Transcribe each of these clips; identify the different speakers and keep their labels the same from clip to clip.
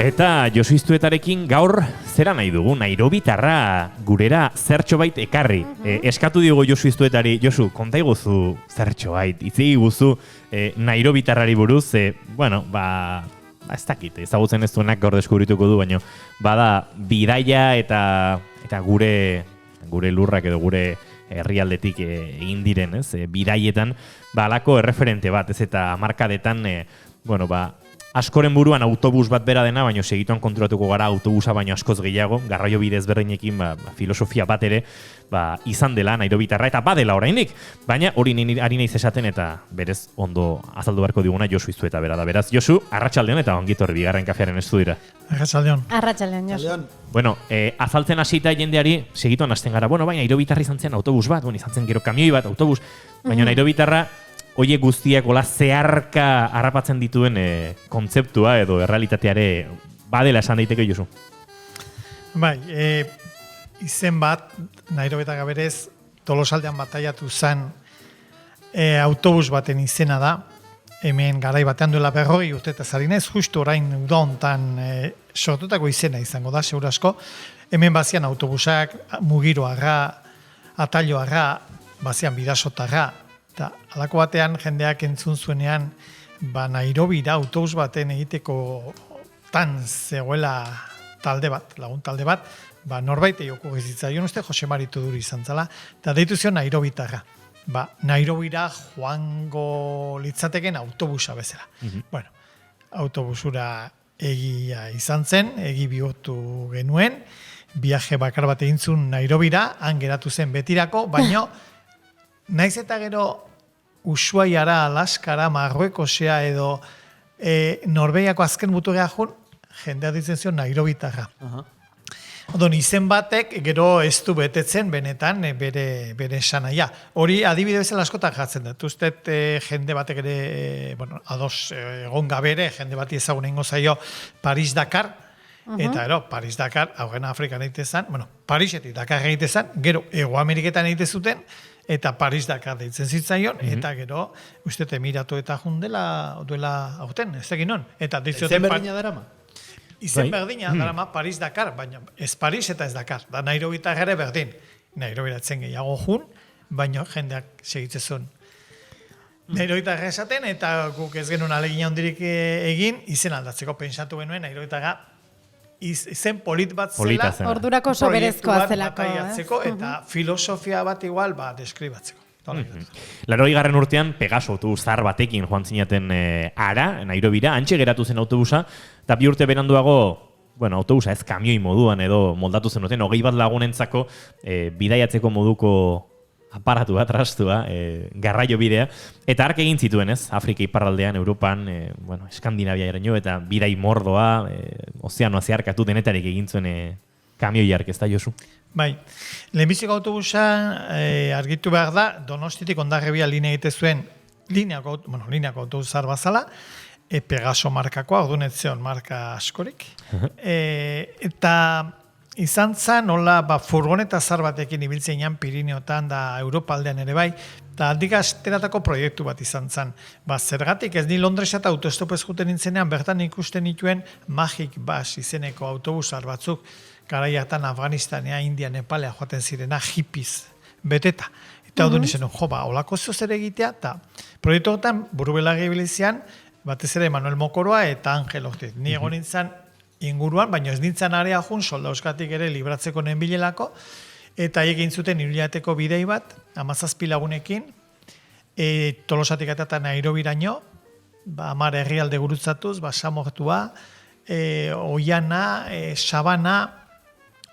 Speaker 1: Eta Josu Iztuetarekin gaur zera nahi dugu, Nairobitarra gurera zertxo bait ekarri. Eskatu diogo Josu Iztuetari, Josu, konta iguzu zertxo bait, itzi guzu Nairobitarrari buruz, ez dakit, ezagutzen ez duenak gaur deskubrituko du, baina bada bidaia eta gure lurrak edo gure herrialdetik egin diren, bidaietan, alako erreferente bat, ez eta markadetan, askoren buruan autobus bat bera dena, baina segituan konturatuko gara autobusa baino askoz gehiago, garraio bide ezberdinekin filosofia bat ere izan dela Nairobitarra eta badela oraindik, baina hori ari naiz esaten eta berez ondo azaldu beharko diguna Josu Iztueta bera da. Beraz, Josu, arratsaldeon eta ongitorri bigarren kafearen estudira.
Speaker 2: Arratsaldeon.
Speaker 3: Arratsaldeon, Josu.
Speaker 1: Bueno, azaltzen hasita jendeari segituan hasten gara. Baina Nairobitarra izan zen autobus bat, izan zen gero kamioi bat, autobus, baina Nairobitarra oie guztiak ola zeharka harrapatzen dituen kontzeptua edo errealitateare badela esan daiteke Josu.
Speaker 2: Bai, izen bat, Nairobitarra berez, Tolosaldean bataiatu zen autobus baten izena da, hemen garai batean duela 40 urte eta zarinez, justu orain uda hontan sortutako izena izango da, seguru asko, hemen bazian autobusak, mugiroarra, atailoarra, bazian bidasotarra, eta alako batean jendeak entzun zuenean Nairobira autobus baten egiteko tan zegoela lagun talde bat, norbait egioko gizitzaion uste Jose Mari Tuduri izan zala, eta deitu zion Nairobitarra. Nairobira joango litzateken autobusa bezala. Bueno, autobusura egia izan zen, egi bihurtu genuen, viaje bakar bat egin zuen Nairobira, han geratu zen betirako, baino naiz eta gero Ushuaiara, Alaskara, Marruekosea edo Norvegiako azken muturrea jun, jendea ditzen zion Nairobitarra. Odon, izen batek gero ez du betetzen benetan bere esanaia. Hori adibide bezala askotan jartzen dut. Uztet jende batek ere, ados egon gabere, jende bati ezagun egingo zaio Paris-Dakar, eta gero, Paris-Dakar, hauen Afrikan egite zen, Parisetik Dakar egite zen, gero Ego Ameriketan egite zuten, eta Paris-Dakar deitzen zitzaion, eta gero, uste Emiratu eta duela aurten, ez egin non.
Speaker 4: Izen berdina darama?
Speaker 2: Izen berdina darama Paris-Dakar, baina ez Paris eta ez Dakar. Da Nairobitarra ere berdin. Nairobiratzen gehiago jun, baina jendeak segitzezun. Nairobitarra esaten, eta guk ez genuen alegin handirik egin, izen aldatzeko pensatu genuen Nairobitarra izen polit bat zela,
Speaker 3: ordurako oso berezkoa zelako,
Speaker 2: eta filosofia bat igual deskribatzeko.
Speaker 1: 80. urtean Pegaso autobus zahar batekin joan zinaten Nairobira, antxe geratu zen autobusa, eta 2 urte beranduago, autobusa ez kamioi moduan edo moldatu zen duten, 20 bat lagunentzako bidaiatzeko moduko aparatu bat, rastua, garraio bidea, eta hark egin zituen, Afrika iparraldean, Europan, Eskandinavia eraino, eta bidai mordoa, ozeanoa zeharkatu denetarik egin zuen kamioi hark, ez da, Josu?
Speaker 2: Bai, lehenbiziko autobusa argitu behar da, Donostitik Hondarribia linea egite zuen, lineako autobus zahar bazala, Pegaso markakoa, ordunetzeon marka askorik, eta izan zen, furgoneta zar batekin ibiltzen ean Pirineotan da Europa aldean ere bai, eta aldik asteratako proiektu bat izan zen. Zergatik ez ni Londresa eta autostopez juten nintzenean, bertan ikusten nituen Magic Bus izeneko autobusar batzuk, garai hartan Afganistanea, India, Nepalea joaten zirena hippies beteta. Eta hau du nizien, holako zoz ere egitea, eta proiektu horretan burubelagi ibilizian, batez ere Manuel Mokoroa eta Angel Ortiz. Ni egon nintzen inguruan, baina ez nintzen area jun, soldauskatik ere libratzeko nenbilelako, eta egin zuten hiruilateko bidei bat, 17 lagunekin, Tolosatik eta Nairobiraino, 10 herrialde gurutzatuz, Samortua, Oiana, Sabana,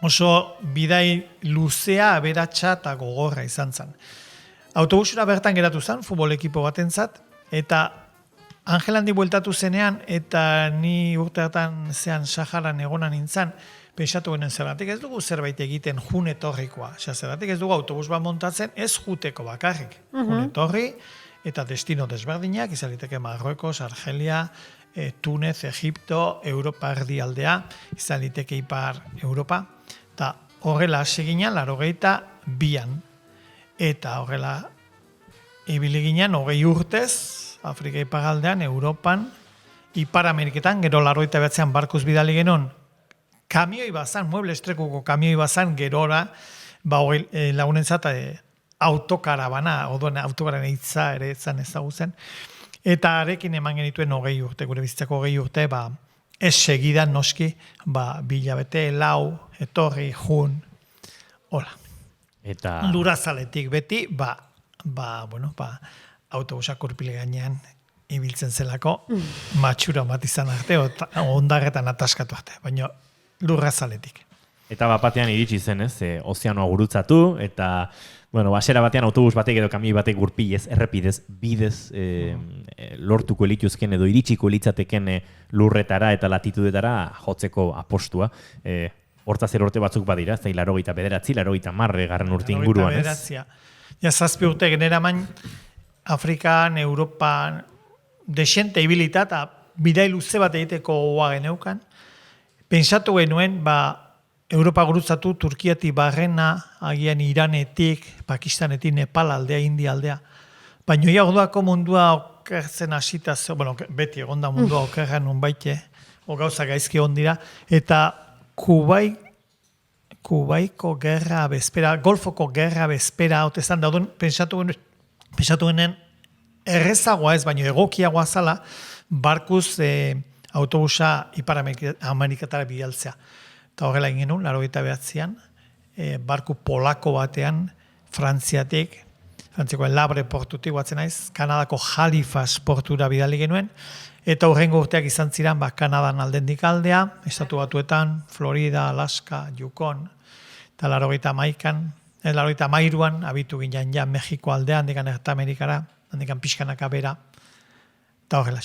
Speaker 2: oso bidai luzea, aberatsa eta gogorra izan zen. Autobusura bertan geratu zen, futbol ekipo batentzat, eta Angel handi bueltatu zenean, eta ni urteatan zean Saharan egonan nintzen, pensatu genen zergatik ez dugu zerbait egiten jun etorrikoa. Zergatik ez dugu autobus bat montatzen, ez juteko bakarrik. Jun etorri, eta destino desberdinak, izan liteke Marruekos, Argelia, Túnez, Egipto, Europa erdialdea, izan liteke Ipar Europa, eta horrela hasi ginen, 82an, eta horrela ibili ginen 20 urtez, Afrika iparraldean, Europan, Ipar Ameriketan, gero 89an barkuz bidali genon, kamioi bazan, mueble estrekuko kamioi bazan, gerora, lagunentzat autokarabana, oduan autokaran eitza ere etzan ezagutzen, eta arekin eman genituen 20 urte, gure bizitzako 20 urte, ez segidan noski, 2 hilabete, 4, etorri, jun, hola.
Speaker 1: Eta
Speaker 2: Lurazaletik beti, autobusak urpile gainean ibiltzen zelako, matxura bat izan arte, ondarretan ataskatu arte, baina Lurazaletik.
Speaker 1: Eta batean iritsi zen, ez, ozeanoa gurutzatu, eta, basera batean autobus batek edo kamioi batek gurpilez, errepidez, bidez lortuko elituzken edo iritsiko elitzateken lurretara eta latitudetara jotzeko apostua. Hortaz urte batzuk badira, ez da, 89, 90 garren urte inguruan, ez?
Speaker 2: Ja, 7 urte genera main, Afrikan, Europan, desente ibilita eta bidai luze bat egiteko goa geneukan. Pentsatu genuen, Europa gurutzatu, Turkiatik barrena, agian Iranetik, Pakistanetik, Nepal aldea, India aldea. Baina ja orduako mundua okertzen hasita, beti egonda mundua okerran unbaite, gauza gaizki ondira, eta Kubaiko gerra bezpera, Golfoko gerra bezpera, hotezan daudun, pentsatu genen, errezagoa ez, baino egokiagoa zala, barkuz autobusa Ipar Amerikatara bidaltzea. Eta horrela egin genuen, 89an, barku polako batean, Frantziako Labre portutik batzen naiz, Kanadako Halifax portura bidali genuen, eta horrengo urteak izan ziren, Kanadan aldendik aldea, Estatu Batuetan, Florida, Alaska, Yukon, eta 93an, abitu ginen ja Mexiko aldea, handikan Erta Amerikara, handikan pixkanaka bera, eta horrela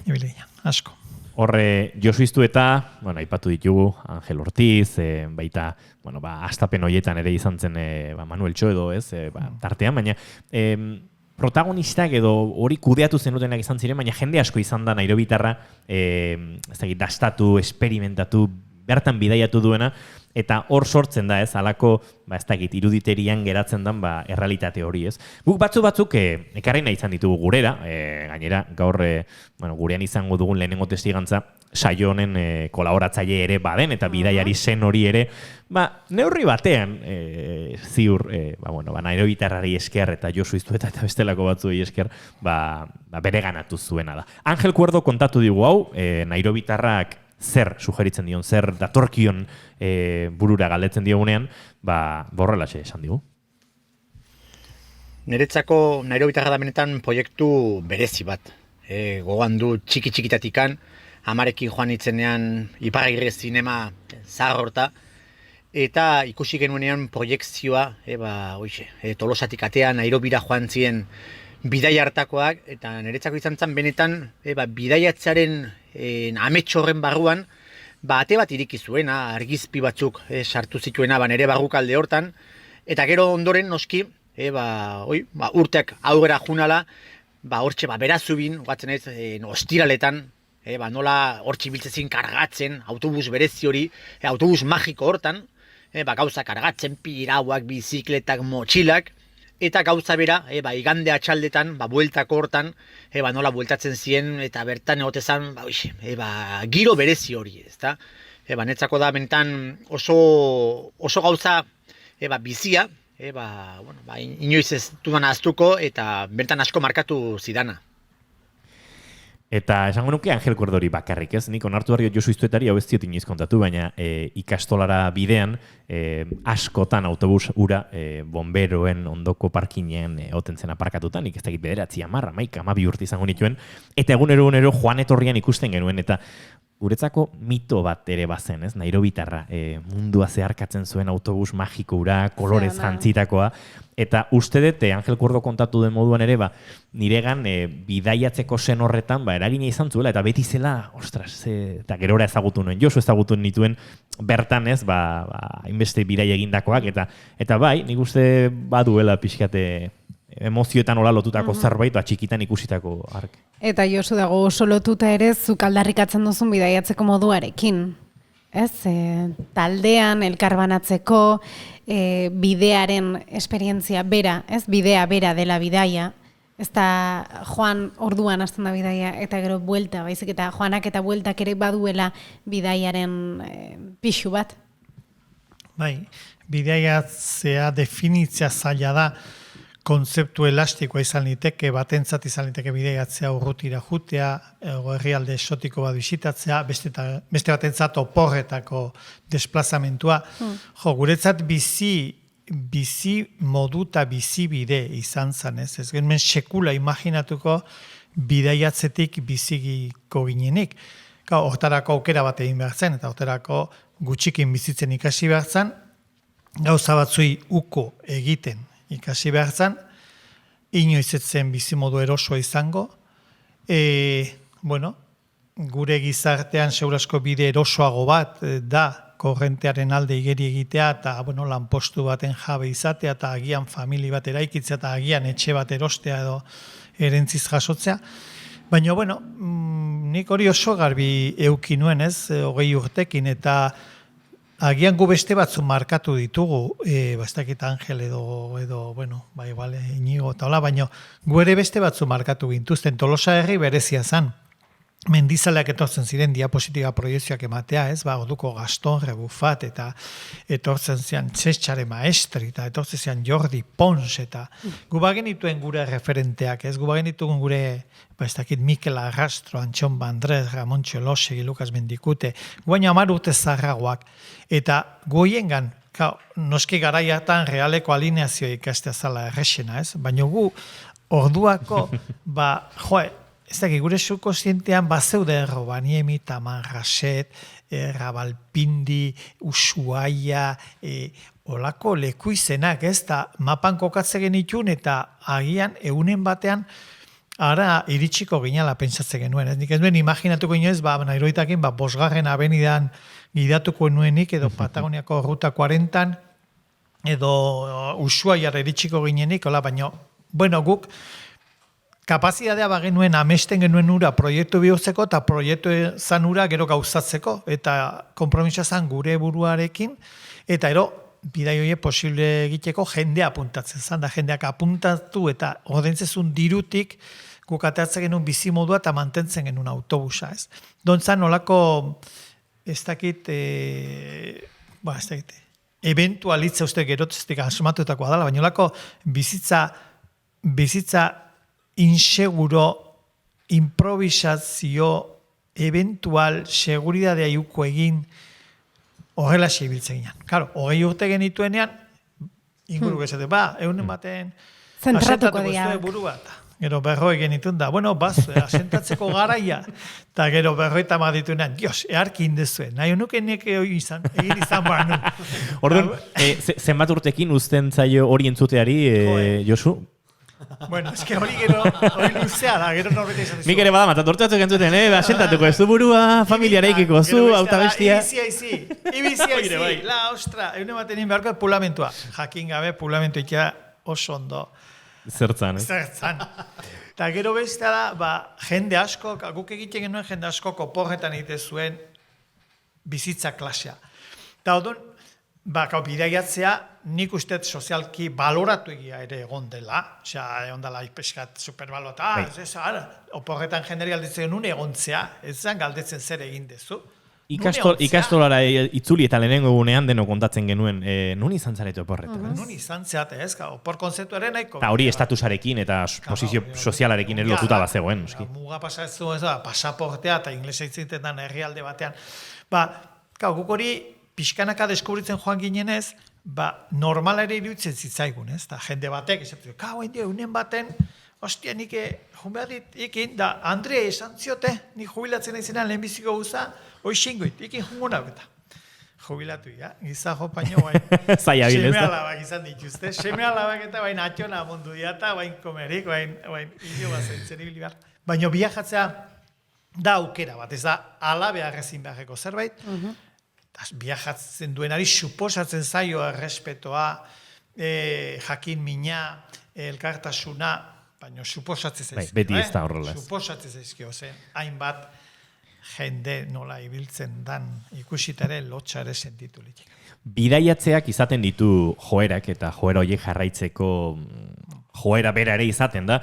Speaker 2: ibili ginen, asko.
Speaker 1: Horre, Josu Iztueta, aipatu ditugu, Angel Ortiz, baita, astapen horietan ere izan zen Manuel Txo edo, ez, tartean, baina protagonistak edo hori kudeatu zenutenak izan ziren, baina jende asko izan da Nairobitarra, dastatu, esperimentatu, bertan bidaiatu duena, eta hor sortzen da, ez, halako, iruditerian geratzen den, errealitate hori, ez. Guk batzuk ekarri nahi izan ditugu gurera, gainera, gaur, gurean izango dugun lehenengo testigantza, saio honen kolaboratzaile ere baden, eta bidaiari zen hori ere, neurri batean, ziur, Nairobitarrari esker, eta Josu Iztueta eta bestelako batzuei esker, bere ganatu zuena da. Angel Cuerdo kontatu digu hau, Nairobitarrak zer sugeritzen dion, zer datorkion burura galdetzen diogunean, borrelaxe esan digu.
Speaker 4: Niretzako Nairobitarra da benetan proiektu berezi bat. Gogoan du txiki-txikitatikan, amarekin joan itzenean Iparragirre zinema zahar horta, eta ikusi genuenean proiektzioa, Tolosatik atea Nairobira joan ziren bidai hartakoak, eta niretzako izan zen benetan bidaiatzaren amets horren barruan, ate bat iriki zuena, argizpi batzuk sartu zituena nire barrukalde hortan, eta gero ondoren noski, urteak aurrera junala, hortxe berazubin, guatzen ez, ostiraletan, nola hortxe biltzezin kargatzen, autobus berezi hori, autobus magiko hortan, gauza kargatzen, pirauak, bizikletak, motxilak, eta gauza bera, igande atxaldetan, bueltako hortan, nola bueltatzen ziren, eta bertan egotezan, giro berezi hori, ezta? Netzako da, bentan oso gauza bizia, inoiz ez dudan ahaztuko, eta bertan asko markatu zidana.
Speaker 1: Eta esango nuke Angel Cuerdo hori bakarrik, ez? Nik onartu barrio Josu Iztuetari hau ez ziot inoiz kontatu, baina ikastolara bidean askotan autobus ura bomberoen ondoko parkinean oten zen aparkatuta, nik ez dakit 9, 10, 11, 12 urte izango nituen, eta egunero joan etorrian ikusten genuen, eta guretzako mito bat ere bazen, ez? Nairobitarra, mundua zeharkatzen zuen autobus magiko ura, kolorez jantzitakoa, eta uste dut, Angel Cuerdo kontatu den moduan ere, niregan bidaiatzeko zen horretan, eragina izan zuela, eta beti zela, ostras, eta gerora ezagutu nuen, Josu ezagutu nituen bertan ez, hainbeste bidai egindakoak, eta bai, nik uste baduela pixkate emozioetan hola lotutako zerbait, txikitan ikusitako ark.
Speaker 3: Eta Josu dago oso lotuta ere, zuk aldarrikatzen duzun bidaiatzeko moduarekin. Ez, taldean, elkarbanatzeko, bidearen esperientzia bera, ez, bidea bera dela bidaia, Ez da joan orduan hasten da bidaia eta gero buelta, baizik eta joanak eta bueltak ere baduela bidaiaren pixu bat.
Speaker 2: Bai, bidaiatzea definitzea zaila da, kontzeptu elastikoa izan liteke, batentzat izan liteke bidaiatzea urrutira jutea, herrialde esotiko bat bisitatzea, beste batentzat oporretako desplazamentua. Jo, guretzat bizi modu eta bizi bide izan zen, ez? Ez genuen sekula imaginatuko bidaiatzetik bizigiko ginenik. Hortarako aukera bat egin behar zen, eta hortarako gutxikin bizitzen ikasi behar zen, gauza batzui uko egiten ikasi behar zen, inoiz ez zen bizimodu erosoa izango, gure gizartean segurasko bide erosoago bat da korrentearen alde igeri egitea eta lanpostu baten jabe izatea eta agian famili bat eraikitzea eta agian etxe bat erostea edo erentziz jasotzea. Baina, nik hori oso garbi euki nuen, ez, 20 urtekin, eta agian gu beste batzu markatu ditugu, ez dakit Angel edo Inigo eta hola, baina gu ere beste batzu markatu gintuzten. Tolosa herri berezia zan. Mendizaleak etortzen ziren diapositiba proiezioak ematea, ez, orduko Gaston Rebufat, eta etortzen zian Txetxare Maestri, eta etortzen zian Jordi Pons, eta gu bagenituen gure referenteak, ez, gu bagenituen gure, ez dakit Mikel Arrastro, Antxon Bandrez, Ramon Txolosegi, Lukas Mendikute, guaino 10 urte zarragoak, eta goiengan, noski garaiatan realeko alineazioa ikastea zala errexena, ez, baina gu orduako, ez dakit, gure subkonsientean bazeude Robaniemi, Tamarraset, Rabalpindi, Ushuaia, olako leku izenak, ez da mapan kokatze genitun eta agian egunen batean ara iritsiko ginala pentsatzen genuen. Ez nik ez duen imaginatuko inoez, Nairoitakin, 5. abenidan gidatuko nuenik, edo Patagoniako Ruta 40, edo Ushuaiara iritsiko ginenik, baina, guk, kapazitatea bagenuen amesten genuen ura proiektu bihurtzeko eta proiektu zan ura gero gauzatzeko eta konpromisa zan gure buruarekin eta bidai horiek posible egiteko jendea apuntatzen zan da jendeak apuntatu eta ordaintzezun dirutik guk ateratzen genuen bizimodua eta mantentzen genuen autobusa, ez. Dontzan nolako ez dakit eventualitza uste gerotzetik asmatutakoa dela, baina nolako bizitza inseguro, improvisazio, eventual, seguridadea iuko egin, horrela ibiltzen ginen. Claro, 20 urte genituenean, inguru gezate, egunen baten,
Speaker 3: zentratuko
Speaker 2: zuen buru bat. Gero 40 genitun da, asentatzeko garaia, eta gero 50 madituenean, Dios, earki indezuen, nahi honukenek egin izan banu.
Speaker 1: Orduan, zenbat urtekin uzten zaio hori entzuteari, Josu?
Speaker 2: Eske hori luzea da, gero norbete izan dizu.
Speaker 1: Nik ere bada, tortatzuk entzuten, asentatuko ez du burua, familiareikiko zu, autabestia.
Speaker 2: Ibizia, la ostra, egun ematen egin beharko pulamentua. Jakin gabe, pulamentu ikia oso ondo.
Speaker 1: Zertzan, ez?
Speaker 2: Zertzan. Eta gero bestea da, jende asko, guk egiten genuen jende asko oporretan egite zuen bizitza klasea. Eta odon, bidaiatzea, nik uste sozialki baloratu egia ere egon dela, egon dela peskat superbalota, oporretan jenderi galdetzen nune egontzea, ez zen galdetzen zer egin dezu.
Speaker 1: Ikastolara itzuli eta lehenengo egunean deno kontatzen genuen, nun izan zarete oporretan?
Speaker 2: Nun izan zeate, ez, opor konzeptuaren nahiko.
Speaker 1: Eta hori estatusarekin eta posizio sozialarekin lotuta bat zegoen.
Speaker 2: Muga pasatzu, pasaportea eta inglesa itzintetan herrialde batean. Guk hori pixkanaka deskubritzen joan ginenez, normala ere iruditzen zitzaigun, ez? Jende batek, unen baten, ostia, nik behar ikin, da Andre esan ziote, nik jubilatzen aizenan lehenbiziko guza, hoixingoit, ikin jungunak eta. Jubilatu, gizajo paino, seme alabak izan dituzte, seme alabak eta bain atxona mundu diata, bain komerik, bain idio bazentzen ibili behar. Baina biajatzea da aukera bat, ez da alabea rezin beharreko zerbait, biajatzen duenari suposatzen zaio errespetoa, jakin mina, elkartasuna, baina suposatzen zaizkio.
Speaker 1: Beti ez da horrela.
Speaker 2: Suposatzen zaizkio, hainbat jende nola ibiltzen dan ikusitare lotxare sentitu litik.
Speaker 1: Bidaiatzeak izaten ditu joerak eta joera horiek jarraitzeko joera bera ere izaten da,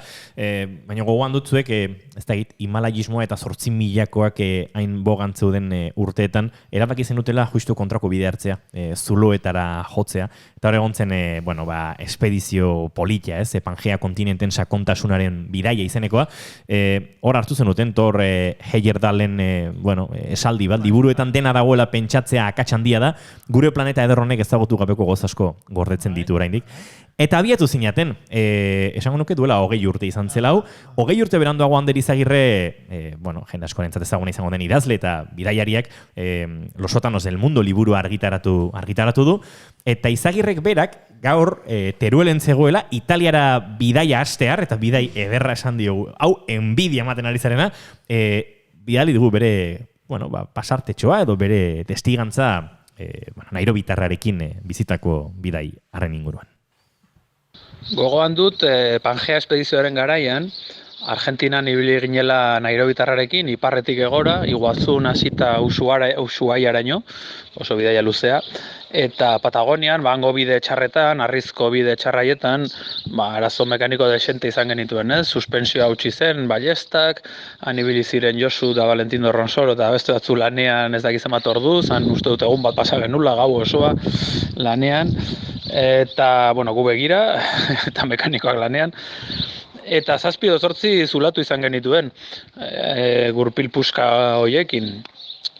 Speaker 1: baina gogoan dutzuek, ez da egit, himalajismoa eta 8.000-koak hain bogantzeuden urteetan, erabaki zenutela justu kontrako bide hartzea, zuloetara jotzea, eta hor egon zen, espedizio politia, Pangea kontinenten sakontasunaren bidaia izenekoa, hor hartu zenuten, tor Heyerdalen, esaldi bat, liburuetan dena dagoela pentsatzea akats handia da, gure planeta ederronek ezagutu gabeko goz asko gordetzen ditu oraindik. Eta abiatu zinaten, esango nuke duela 20 urte izan zela hau, 20 urte beranduago Ander Izagirre, jende askorentzat ezaguna izango den idazle eta bidaiariak, Los Sótanos del Mundo liburu argitaratu du, eta Izagirrek berak gaur Teruelen zegoela Italiara bidaia hastear, eta bidai ederra esan diogu, hau enbidia ematen ari zarena, bidali dugu bere pasartetxoa edo bere testigantza Nairobitarrarekin bizitako bidai harren inguruan.
Speaker 5: Gogoan dut Pangea espedizioaren garaian, Argentinan ibili ginela Nairobitarrarekin, iparretik egora, Iguazun hasita Ushuaiaraino, oso bidaia luzea, eta Patagonian, hango bide txarretan, harrizko bide txarraietan, arazo mekaniko desente izan genituen, suspensioa hautsi zen, ballestak, han ibili ziren Josu da Valentino Ronsoro eta beste batzu lanean ez dakiz zenbat orduz, han uste dut egun bat pasa genula, gau osoa lanean, eta, gu begira, eta mekanikoak lanean, eta 7-8 zulatu izan genituen, gurpil puska hoiekin.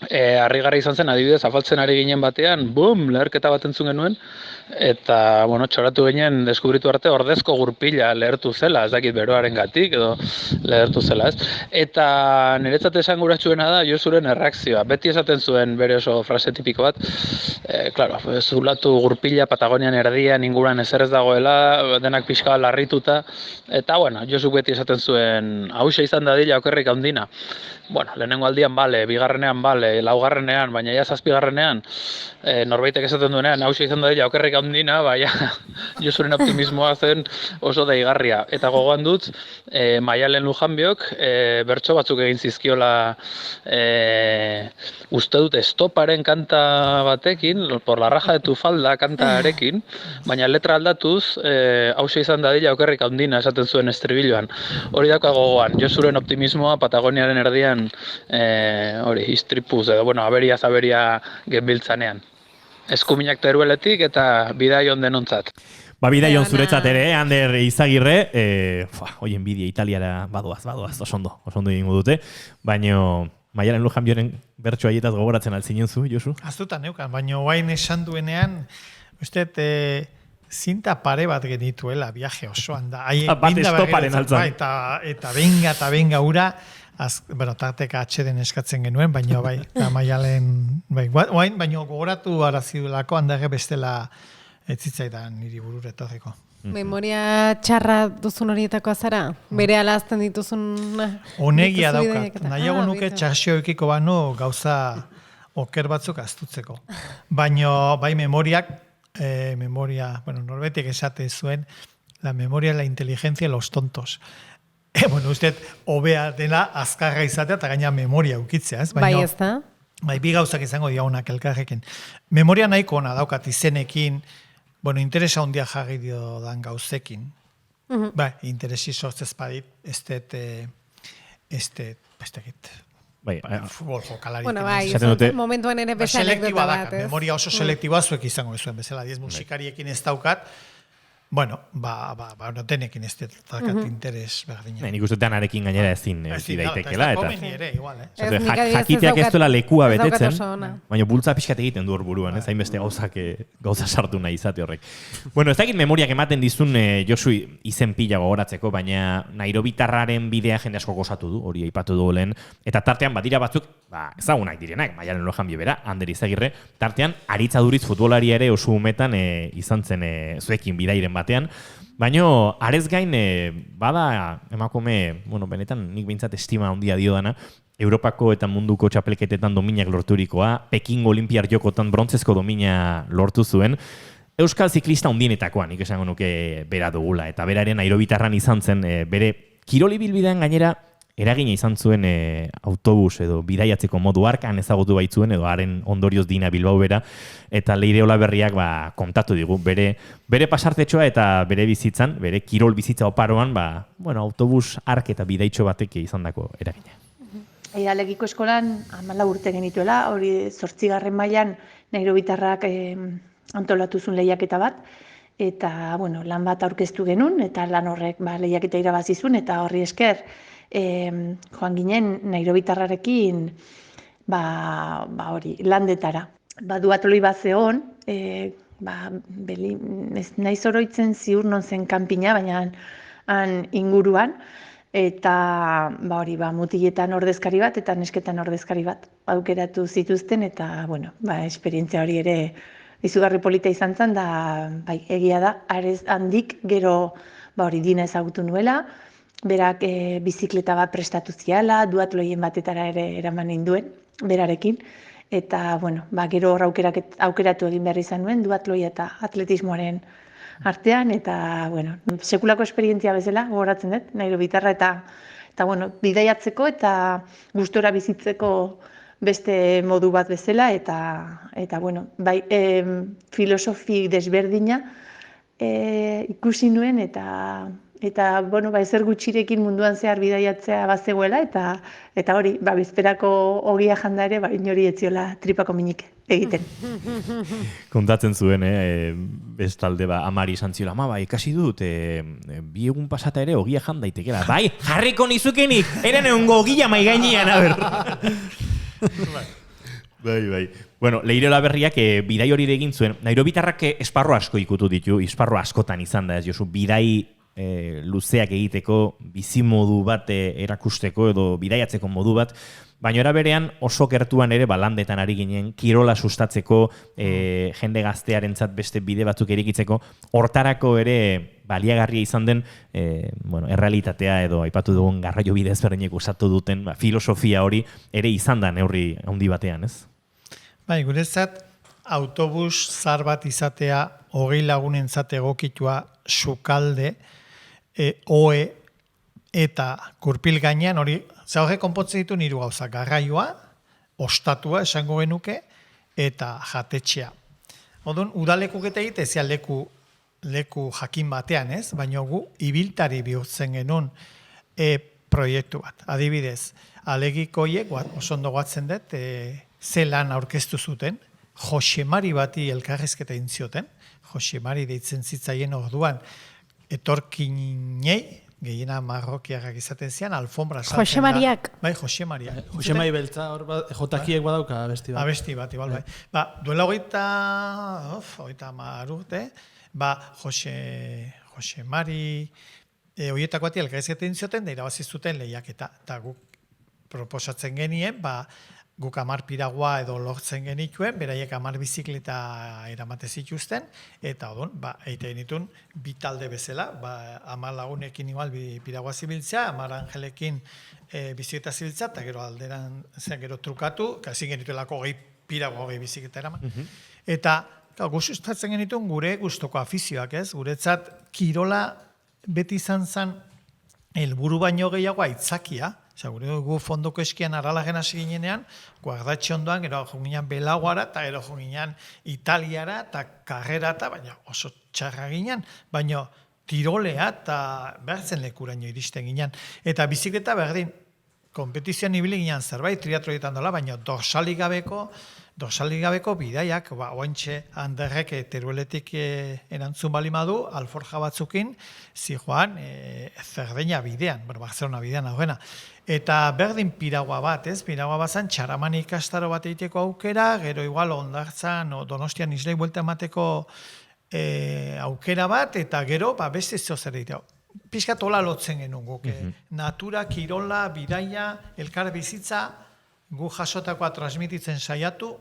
Speaker 5: Harrigarria izan zen, adibidez, afaltzen ari ginen batean, leherketa bat entzun genuen, eta, txoratu ginen deskubritu arte ordezko gurpila lehertu zela, ez dakit beroaren gatik, edo lehertu zela, ez? Eta niretzat esanguratsuena da Josuren erreakzioa. Beti esaten zuen bere oso frase tipiko bat, zulatu gurpila Patagonian erdian inguruan ezer ez dagoela, denak pixka larrituta, eta, Josu beti esaten zuen, hauxe izan dadila okerrik handina. Lehenengo aldian bale, bigarrenean bale, laugarrenean, baina ja 7garrenean, norbaitek esaten duenean, hauxe izan dadila okerrik handina, baina Josuren optimismoa zen oso deigarria. Eta gogoan dut, Maialen Lujanbiok, bertso batzuk egin zizkiola, uste dut estoparen kanta batekin, por la raja de tu falda kantarekin, baina letra aldatuz, hauxe izan dadila okerrik handina esaten zuen estribiloan. Hori dako gogoan, Josuren optimismoa Patagoniaren erdian istripuz edo, aberia genbiltzanean. Eskuminak Terueletik eta bidaion denontzat.
Speaker 1: Bidaion zuretzat ere, Ander Izagirre, hoien bidea Italiara badoaz, oso ondo egingo dute, baina Maialen Lujanbioren bertso haietaz gogoratzen altzinen zu, Josu?
Speaker 2: Aztutan neukan, baina guain esan duenean, uste, zinta pare bat genituela, viaje osoan da.
Speaker 1: Bat estoparen altzan.
Speaker 2: Eta benga ura, tarteka atxeden eskatzen genuen, baina Maialen, baina gogoratu arazidulako handarre bestela etzitzaidan niri bururetorreko.
Speaker 3: Memoria txarra duzun horietako azara? Bere alazten dituzun...
Speaker 2: Honegia daukat. Nahiago nuke txasioekiko bano gauza oker batzuk astutzeko. Baina memoriak, norbetek esate zuen, la memoria, la inteligencia, los tontos. Usted, hobea dela azkarra izatea eta gaina memoria ukitzea, ez?
Speaker 3: Bai, ez da?
Speaker 2: Bi gauzak izango diagunak elkarrekin. Memoria nahiko ona daukat izenekin, interesa handia jarri dio dan gauzekin. Interesi sortzez badit, futbol jokalari.
Speaker 3: Momentuan ere beste anekdota bat, ez?
Speaker 2: Memoria oso selektiboa zuek izango zuen bezala, diez musikariekin ez daukat, tenekin ez dakat interes berdina.
Speaker 1: Nik uste danarekin gainera ezin daitekela.
Speaker 2: Ez da komeni ere, igual.
Speaker 1: Jakiteak ez duela lekua betetzen, baina bultza pixkat egiten du hor buruan, ez hainbeste gauza sartu nahi izate horrek. Ez dakit memoriak ematen dizun Josu izen pila gogoratzeko, baina Nairobitarraren bidea jende asko gozatu du, hori aipatu du lehen, eta tartean badira batzuk, ezagunak direnak, Maialen Lujanbio bera, Ander Izagirre, tartean Aritzaduriz futbolari ere oso umetan izan zen zuekin bidairen batean, baina arez gain bada emakume, benetan nik behintzat estima handia dio dana, Europako eta munduko txapelketetan dominak lorturikoa, Peking Olimpiar Jokotan brontzezko domina lortu zuen, Euskal ziklista hundienetakoa, nik esango nuke bera dugula, eta beraren Nairobitarran izan zen, bere kiroli bilbidean gainera eragina izan zuen autobus edo bidaiatzeko modu harkan ezagutu baitzuen edo haren ondorioz Dina Bilbao bera, eta Leire Olaberriak kontatu digu bere pasartetxoa eta bere bizitzan, bere kirol bizitza oparoan, autobus hark eta bidaitxo batek izandako eragina.
Speaker 6: Alegiko eskolan 14 urte genituela, hori 8. mailan nairobitarrak antolatu zuen lehiaketa bat, eta lan bat aurkeztu genuen, eta lan horrek lehiaketa irabazizun, eta horri esker joan ginen nairobitarrarekin landetara. Duatloi bat zegoen, ez naiz oroitzen ziur non zen kanpina, baina han inguruan, eta mutiletan ordezkari bat eta nesketan ordezkari bat aukeratu zituzten, eta esperientzia hori ere izugarri polita izan zen, da egia da, arez handik gero Dina ezagutu nuela, berak bizikleta bat prestatu ziala, duatloien batetara ere eraman ninduen, berarekin, eta gero aukeratu egin behar izan nuen, duatloia eta atletismoaren artean, eta sekulako esperientzia bezala, gogoratzen dut, nairobitarra, eta bidaiatzeko eta gustora bizitzeko beste modu bat bezala, eta filosofi desberdina ikusi nuen, eta ezer gutxirekin munduan zehar bidaiatzea bazegoela, eta hori, bizperako ogia janda ere, inori etziola tripako minik egiten.
Speaker 1: Kontatzen zuen, bestalde amari izan ziola, ikasi dut, bi egun pasata ere ogia jan daitekela. Jarriko nizukenik, eren egongo ogia maigainean, Bai. Leire Olaberriak bidai hori egin zuen. Nairobitarrak esparro asko ikutu ditu, esparro askotan izan da, bidai luzeak egiteko, bizimodu bat erakusteko edo bidaiatzeko modu bat, baina era berean oso gertuan ere landetan ari ginen, kirola sustatzeko, jende gaztearentzat beste bide batzuk erikitzeko, hortarako ere baliagarria izan den errealitatea edo aipatu dugun garraio bide ezberdinek usatu duten filosofia hori ere izan da neurri handi batean, ez?
Speaker 2: Guretzat autobus zar bat izatea 20 lagunentzat egokitua sukalde, oe eta kurpil gainean, hori zauge konpontzen ditu 3 gauza, garraioa, ostatua esango genuke, eta jatetxea. Odun, udalekuk eta egitezia leku jakin batean, ez? Baina gu ibiltari bihurtzen genuen proiektu bat. Adibidez, Alegikoiek, oso ondo goatzen dut, zelan aurkeztu zuten, Josemari bati elkarrizketa egin zioten, Josemari deitzen zitzaien orduan, etorkinei, gehiena marrokiarrak izaten zian, alfombra saltzen da. Josemariak? Bai, Josemariak.
Speaker 7: Josemari beltza, jotakiek badauka abesti bat.
Speaker 2: Abesti bat, igual, bai. Duela 30 urte, Josemari horietako bati elkarrizketa egin zioten, da irabazi zuten lehiaketa. Eta guk proposatzen genien, guk 10 piragua edo lortzen genituen, beraiek 10 bizikleta eramate zituzten, eta odon, eite genitun, bi talde bezala, 10 lagunekin igual piragua zibiltzea, 10 angelekin bizikleta zibiltzea, eta gero alderan, gero trukatu, kasi genituelako 20 piragua 20 bizikleta eraman. Eta, gustatzen genituen gure gustoko afizioak, ez? Guretzat, kirola beti izan zen helburu baino gehiago aitzakia. Gure gu fondoko eskian arralagen hasi ginenean, guardatxe ondoan, gero junginan Belaguara, eta gero junginan Italiara, eta karrera, baina oso txarra ginen, baina tirolea eta behartzen lekuraino iristen ginen. Eta bizikleta berdin, kompetizioan ibili ginen zerbait, triatroietan dola, baina dorsalik gabeko bidaiak, oantxe handerrek Terueletik erantzun balimadu, alforja batzukin, zijoan Zerdeña bidean, Barcelona bidean aurrena. Eta berdin piragua bat, ez? Piragua bazan txaraman ikastaro bat egiteko aukera, gero igual ondartzan Donostian islei buelta emateko aukera bat, eta gero beste zer egiteko. Piskat hola lotzen genuen guk. Natura, kirola, bidaia, elkar bizitza, gu jasotakoa transmititzen saiatu.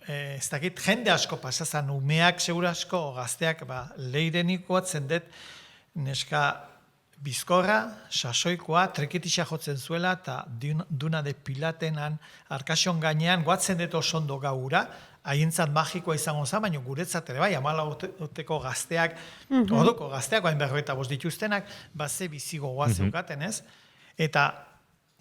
Speaker 2: Ez dakit, jende asko pasazan, umeak segura asko, gazteak, Leireniko atzen dut, neska bizkorra, sasoikoa, treketisa jotzen zuela, eta duna de pilatenan, arkasion gainean, guatzen dut oso ondo gaura, haientzat magikoa izango zen, baina guretzat ere bai, 14 urteko gazteak, odoko gazteak, bain 45 dituztenak, ze bizigo zeukaten, ez? Eta,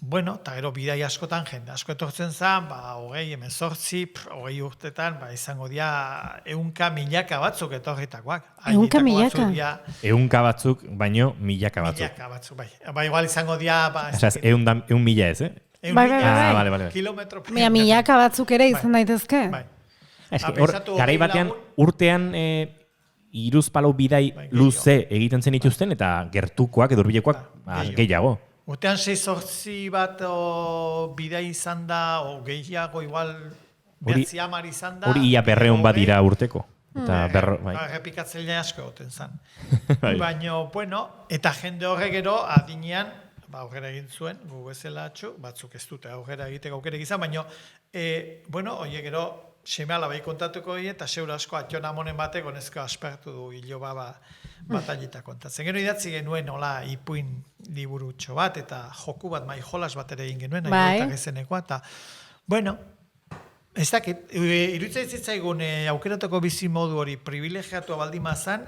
Speaker 2: bueno, eta gero bidai askotan jende asko etortzen zen, 20, 18, 20 urtetan, izango dira 100 milaka batzuk etorritakoak.
Speaker 3: 100 milaka?
Speaker 1: 100 batzuk, baino milaka batzuk.
Speaker 2: Milaka batzuk, bai. Igual izango dira...
Speaker 1: Osea, 100 mila ez, eh?
Speaker 2: Bai. Kilometro...
Speaker 3: Milaka batzuk ere izan daitezke?
Speaker 2: Bai.
Speaker 1: Garai batean urtean hiruzpalau bidai luze egiten zen ituzten eta gertukoak edo hurbilekoak gehiago.
Speaker 2: Urtean 6-8 bat bidai izan da, o gehiago igual 9 izan da.
Speaker 1: Hori ia 200 bat dira urteko.
Speaker 2: Errepikatzaile asko egoten zen. Baina, bueno, eta jende horre gero adinean, aurrera egin zuen, gu bezala batzuk ez dute aurrera egiteko aukera izan, baina, bueno, oie gero, seme alabai kontatuko hori, eta seura asko ationa monen batek, onezko aspertu du hilo batalita kontatzen. Gero idatzi genuen, hola, ipuin liburutxo bat, eta joku bat, jolas bat ere egin genuen, eta gezenekoa, eta, bueno, ez dakit, iruditzen zitzaigun aukeratako bizi modu hori privilegiatua baldimazan,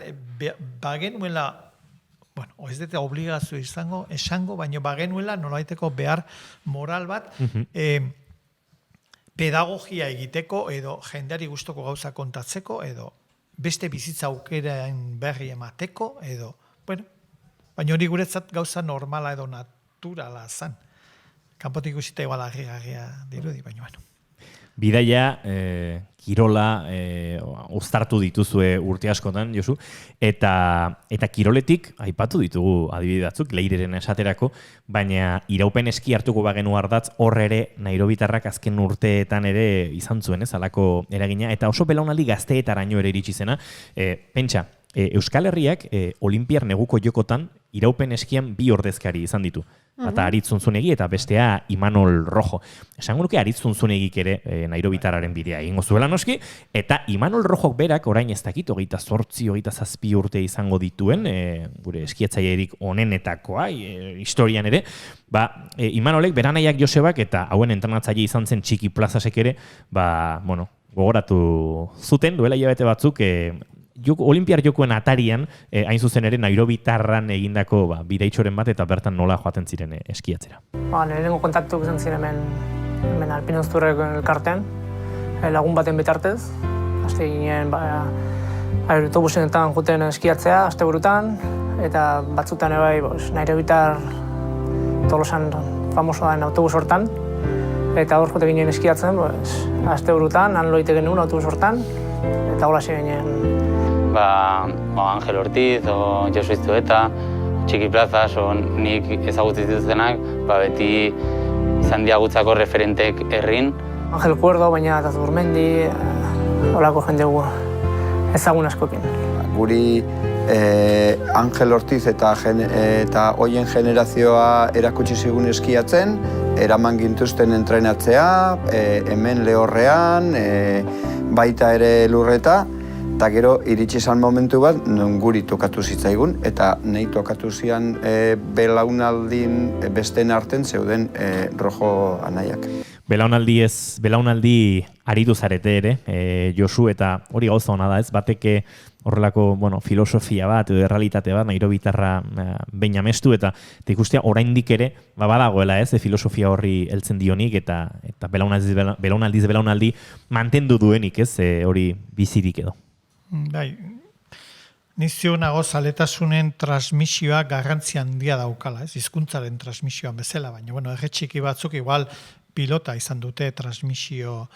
Speaker 2: bagenuela, bueno, ez dute obligazio esango, baina bagenuela nolaiteko behar moral bat, pedagogia egiteko, edo jendeari gustoko gauza kontatzeko, edo beste bizitza aukeraen berri emateko, edo, bueno, baina hori guretzat gauza normala edo naturala zan. Kanpotik guzita igual argi-argia dirudi, baina, bueno.
Speaker 1: Bidaia, kirola, uztartu dituzue urte askotan, Josu, eta kiroletik aipatu ditugu adibide batzuk, Leireren esaterako, baina iraupen eski hartuko bagenu ardatz, hor ere nairobitarrak azken urteetan ere izan zuen, ez, halako eragina, eta oso belaunaldi gazteetaraino ere iritsi zena. Pentsa, Euskal Herriak Olimpiar neguko jokotan iraupen eskian 2 ordezkari izan ditu. Eta Aritz Zunzunegi eta bestea Imanol Rojo. Esango nuke Aritz Zunzunegik ere nairobitarraren bidea egingo zuela noski, eta Imanol Rojok berak orain ez dakit 28, 27 urte izango dituen, gure eskiatzailerik onenetakoa, historian ere, Imanolek beranaiak Josebak eta hauen entrenatzaile izan zen Txiki Plazasek ere, bueno, gogoratu zuten duela hilabete batzuk, Olimpiar jokoen atarian, hain zuzen ere nairobitarran egindako bidaitxoren bat eta bertan nola joaten ziren eskiatzera.
Speaker 8: Lehenengo kontaktu izan ziren hemen Alpinozturreko elkartean, lagun baten bitartez. Aste ginen autobusenetan juten eskiatzea, asteburutan, eta batzutan bai nairobitar Tolosan famosoa den autobus hortan. Eta hor jote ginen eskiatzen, asteburutan, han loite genuen autobus hortan, eta hola ginen.
Speaker 9: Angel Ortiz, o Josu Iztueta, Txiki Plazas, o nik ezagutzen dituztenak, beti izan diagutzako referentek herrin.
Speaker 8: Angel Cuerdo, baina eta Zurmendi, holako jende ezagun askokin.
Speaker 10: Guri Angel Ortiz eta hoien generazioa erakutsi zigun eskiatzen, eraman gintuzten entrenatzea, hemen Lehorrean, baita ere Lurreta, eta gero iritsi izan momentu bat guri tokatu zitzaigun, eta nahi tokatu zian belaunaldin besten arten zeuden Rojo anaiak.
Speaker 1: Belaunaldi aritu zarete ere, Josu, eta hori gauza hona da ez, bateke horrelako filosofia bat edo errealitate bat, nairobitarra behin amestu, eta ikustea oraindik ere badagoela ez, filosofia horri heltzen dionik, eta belaunaldiz belaunaldi mantendu duenik ez, hori bizirik edo.
Speaker 2: Bai, nizio nago zaletasunen transmisioa garrantzi handia daukala, ez, hizkuntzaren transmisioan bezala, baina, erre txiki batzuk igual pilota izan dute transmisio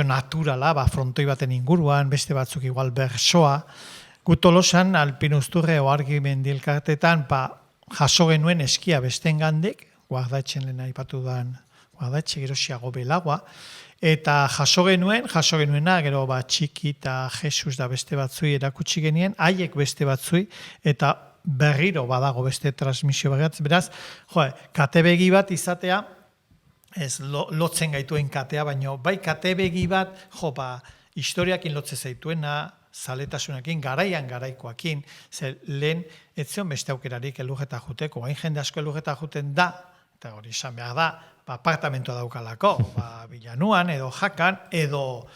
Speaker 2: naturala, frontoi baten inguruan, beste batzuk igual bersoa. Gu Tolosan, Alpinuzturre oargi mendilkartetan, jaso genuen eskia besten gandik, guardatxen lehen aipatu dan, guardatxe gerosiago belagua, eta jaso genuena, gero Txiki eta Jesus da beste batzui erakutsi genien, haiek beste batzui, eta berriro badago beste transmisio begatz. Beraz, kate begi bat izatea, ez lotzen gaituen katea, baina bai kate begi bat, historiakin lotze zaituena, zaletasunekin, garaikoakin, ze lehen etzion beste aukerarik elurreta juteko, hain jende asko elurreta juten da, eta hori izan behar da, apartamentoa daukalako, Villanuan, edo Jakan, edo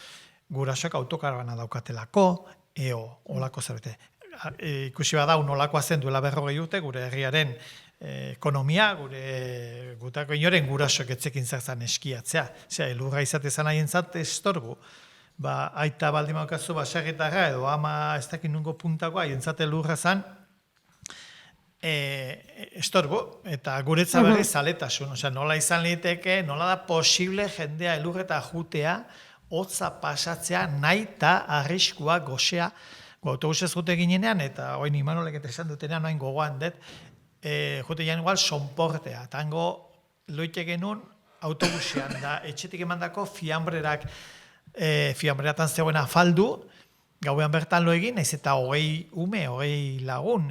Speaker 2: gurasoak autokarabana daukatelako, olako zerbete. Ikusi bada, nolakoa zen duela 40 urte, gure herriaren ekonomia, gutako inoren gurasoak etzekin zertzan eskiatzea. Osea, elurra izatezan haientzat estorbu. Aita baldin maukazu baserritarra edo ama ez dakit nungo puntakoa haientzat elurra zan estorbu. Eta guretza berri zaletasun. Osea, nola izan liteke, nola da posible jendea elurreta jutea, hotza pasatzea, nahi eta arriskua gozea, autobusez jute ginenean, eta oin Imanolek eta esan dutenean oin gogoan dut, jute ginen igual sonportea, tango loite genuen autobusean, da etxetik emandako fiambrerak, fiambreratan zegoena faldu, gauean bertan lo egin, naiz eta 20 lagun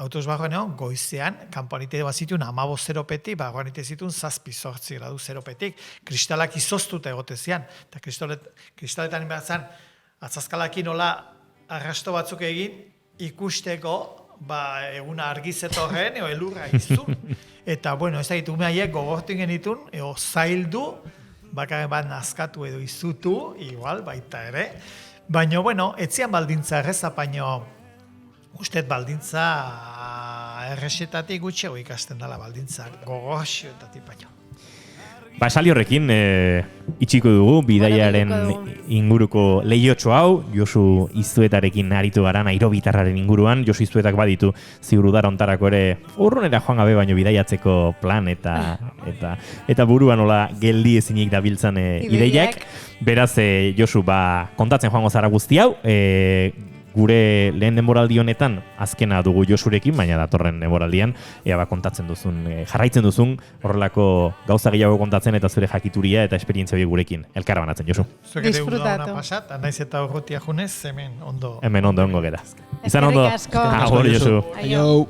Speaker 2: autobus barroan egon, goizean, kanpoanite bat zituen 15 zeropetik, barroanite zituen 7-8 gradu zeropetik, kristalak izoztuta egotezian, eta kristaletan inbertzen, atzazkalakin nola arrasto batzuk egin, ikusteko, eguna argizetorren, elurra izun. Eta, bueno, ez da ditu, umeiek gogortu genitun, zaildu, bakaren bat nazkatu edo izutu, igual, baita ere. Baina, bueno, etzian baldintza erreza, baina ustet baldintza errexetatik gutxego ikasten dela baldintza gogorxioetatik baino.
Speaker 1: Esaldi horrekin, itxiko dugu, bidaiaren inguruko lehiotxo hau, Josu Iztuetarekin aritu gara Nairobitarraren inguruan, Josu Iztuetak baditu ziurudara ontarako ere urrunera joan gabe baino bidaiatzeko plan eta buruan nola geldi ezinik dabiltzan ideiak. Beraz, Josu, kontatzen joango zara guzti hau, gure lehen denboraldi honetan azkena dugu Josurekin, baina datorren denboraldian ea kontatzen duzun, jarraitzen duzun horrelako gauza gehiago kontatzen eta zure jakituria eta esperientzia horiek gurekin elkarra banatzen, Josu.
Speaker 2: Zuek ere udana pasat, naiz eta urrutia junez, hemen ondo.
Speaker 1: Hemen ondo gera. Izan ondo.
Speaker 3: Eskerrik asko.
Speaker 1: Josu.
Speaker 3: Aio.